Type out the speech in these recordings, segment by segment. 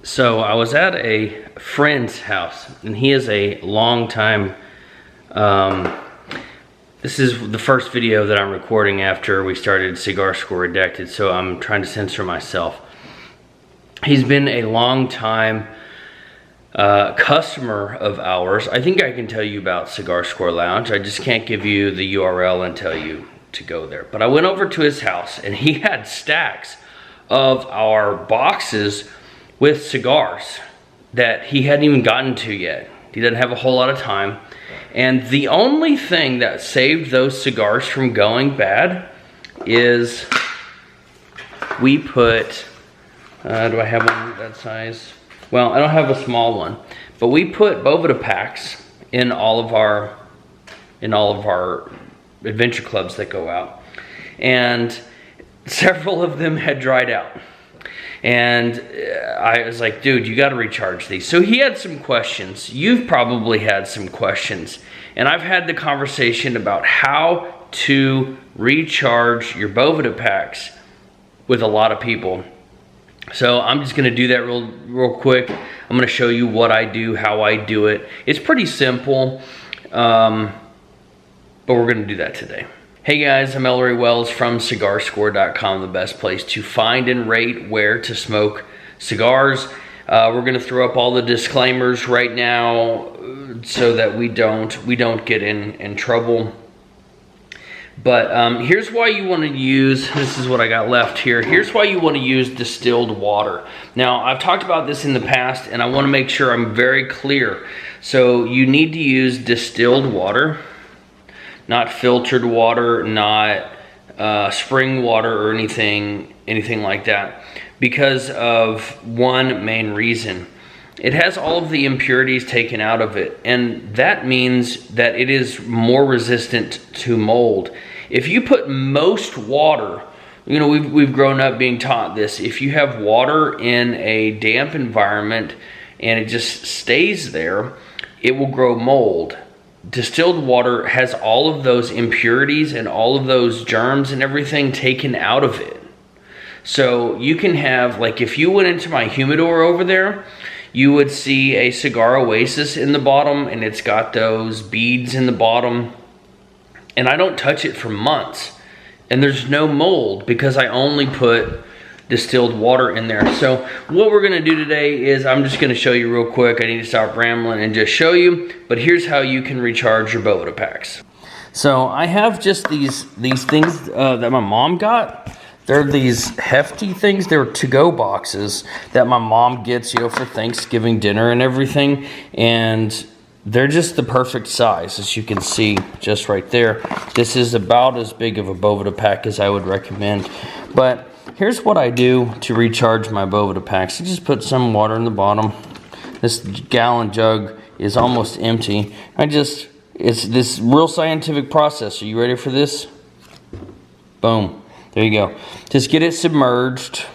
So I was at a friend's house, and he is a long time, this is the first video that I'm recording after we started CigarScore Redacted, so I'm trying to censor myself. He's been a long time customer of ours. I think I can tell you about CigarScore Lounge. I just can't give you the URL and tell you to go there. But I went over to his house, and he had stacks of our boxes with cigars that he hadn't even gotten to yet. He doesn't have a whole lot of time. And the only thing that saved those cigars from going bad is we put, do I have one that size? Well, I don't have a small one, but we put Boveda packs in all of our adventure clubs that go out. And several of them had dried out. And I was like, dude, you got to recharge these. So he had some questions. You've probably had some questions. And I've had the conversation about how to recharge your Boveda packs with a lot of people. So I'm just going to do that real quick. I'm going to show you what I do, how I do it. It's pretty simple, but we're going to do that today. Hey guys, I'm Ellery Wells from CigarScore.com, the best place to find and rate where to smoke cigars. We're going to throw up all the disclaimers right now so that we don't get in trouble. But here's why you want to use, this is what I got left here. Here's why you want to use distilled water. Now, I've talked about this in the past, and I want to make sure I'm very clear. So you need to use distilled water. Not filtered water, not spring water or anything like that, because of one main reason. It has all of the impurities taken out of it, and that means that it is more resistant to mold. If you put most water, you know, we've grown up being taught this, if you have water in a damp environment and it just stays there, it will grow mold. Distilled water has all of those impurities and all of those germs and everything taken out of it. So you can have, like, if you went into my humidor over there, you would see a cigar oasis in the bottom, and it's got those beads in the bottom. And I don't touch it for months. And there's no mold because I only put distilled water in there. So what we're gonna do today is I'm just gonna show you real quick. I need to stop rambling and just show you, but here's how you can recharge your Boveda packs. So I have just these things that my mom got. They're these hefty things. They're to-go boxes that my mom gets, you know, for Thanksgiving dinner and everything. And they're just the perfect size, as you can see just right there. This is about as big of a Boveda pack as I would recommend. But here's what I do to recharge my Boveda packs. I just put some water in the bottom. This gallon jug is almost empty. It's this real scientific process. Are you ready for this? Boom. There you go. Just get it submerged.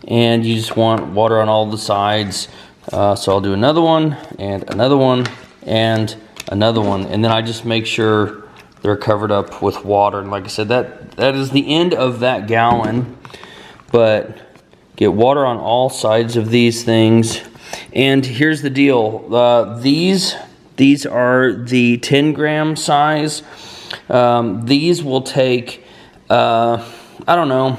And you just want water on all the sides. So I'll do another one, and another one, and another one. And then I just make sure they're covered up with water. And like I said, that is the end of that gallon. But get water on all sides of these things. And here's the deal. These are the 10-gram size. These will take, I don't know,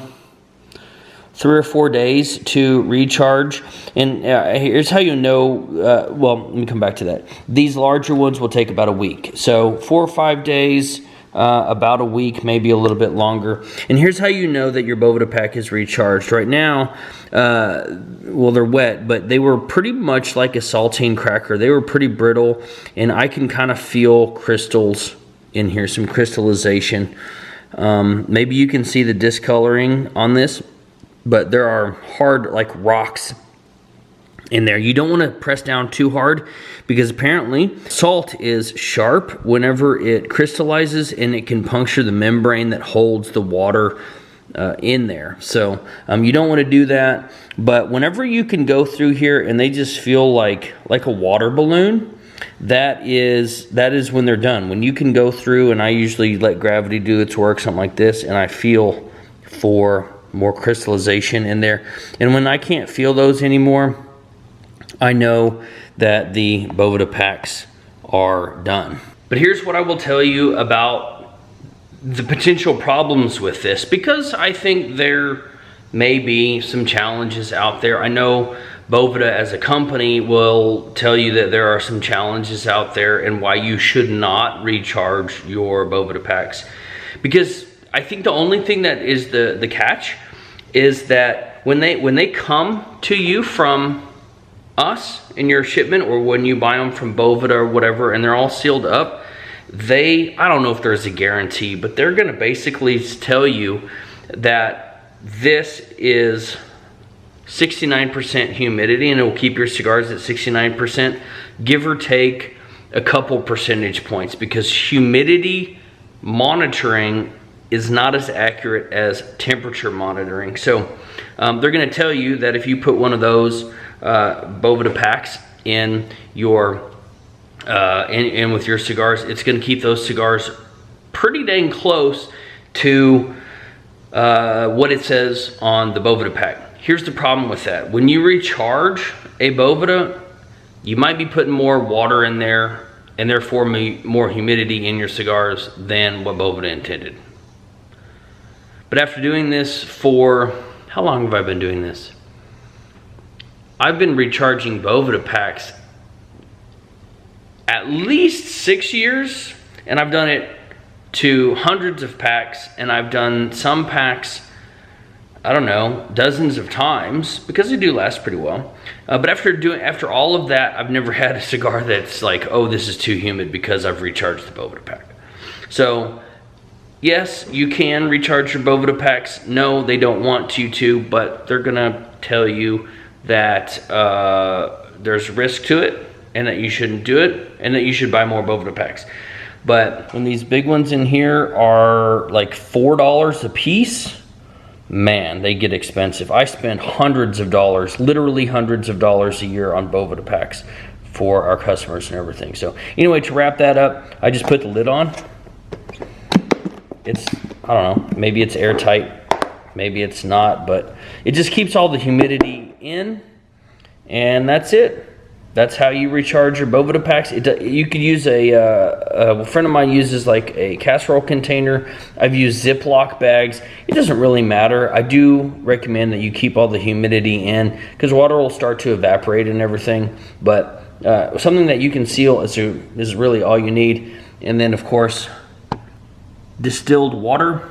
3 or 4 days to recharge. And here's how you know, well, let me come back to that. These larger ones will take about a week. So 4 or 5 days, about a week, maybe a little bit longer. And here's how you know that your Boveda pack is recharged. Right now, well, they're wet, but they were pretty much like a saltine cracker. They were pretty brittle, and I can kind of feel crystals in here, some crystallization. Maybe you can see the discoloring on this, but there are hard, like rocks in there. You don't want to press down too hard because apparently salt is sharp whenever it crystallizes, and it can puncture the membrane that holds the water in there. So you don't want to do that. But whenever you can go through here and they just feel like a water balloon, that is when they're done. When you can go through, and I usually let gravity do its work, something like this, and I feel for more crystallization in there. And when I can't feel those anymore, I know that the Boveda packs are done. But here's what I will tell you about the potential problems with this, because I think there may be some challenges out there. I know Boveda as a company will tell you that there are some challenges out there and why you should not recharge your Boveda packs. Because I think the only thing that is the catch is that when they come to you from us in your shipment, or when you buy them from Boveda or whatever, and they're all sealed up, I don't know if there's a guarantee, but they're gonna basically tell you that this is 69% humidity, and it will keep your cigars at 69%, give or take a couple percentage points, because humidity monitoring is not as accurate as temperature monitoring. So they're gonna tell you that if you put one of those Boveda packs in your in with your cigars, it's gonna keep those cigars pretty dang close to what it says on the Boveda pack. Here's the problem with that. When you recharge a Boveda, you might be putting more water in there, and therefore more humidity in your cigars than what Boveda intended. But after doing this for, how long have I been doing this? I've been recharging Boveda packs at least 6 years, and I've done it to hundreds of packs, and I've done some packs, I don't know, dozens of times, because they do last pretty well. But after all of that, I've never had a cigar that's like, oh, this is too humid, because I've recharged the Boveda pack. So yes, you can recharge your Boveda packs. No, they don't want you to, but they're gonna tell you that there's risk to it, and that you shouldn't do it, and that you should buy more Boveda packs. But when these big ones in here are like $4 a piece, man, they get expensive. I spend hundreds of dollars, literally hundreds of dollars a year on Boveda packs for our customers and everything. So anyway, to wrap that up, I just put the lid on. It's, I don't know, maybe it's airtight, maybe it's not, but it just keeps all the humidity in, and that's it. That's how you recharge your Boveda packs. You could use a friend of mine uses like a casserole container. I've used Ziploc bags. It doesn't really matter. I do recommend that you keep all the humidity in, because water will start to evaporate and everything. But something that you can seal is really all you need. And then of course, distilled water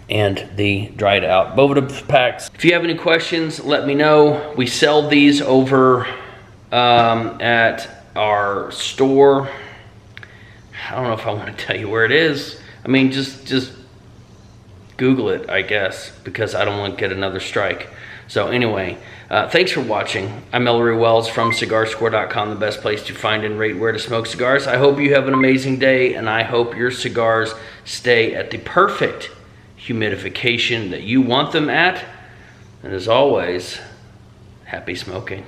and the dried out Boveda packs. If you have any questions, let me know. We sell these over at our store. I don't know if I want to tell you where it is. I mean, just Google it, I guess, because I don't want to get another strike. So anyway, thanks for watching. I'm Ellery Wells from CigarScore.com, the best place to find and rate where to smoke cigars. I hope you have an amazing day, and I hope your cigars stay at the perfect humidification that you want them at. And as always, happy smoking.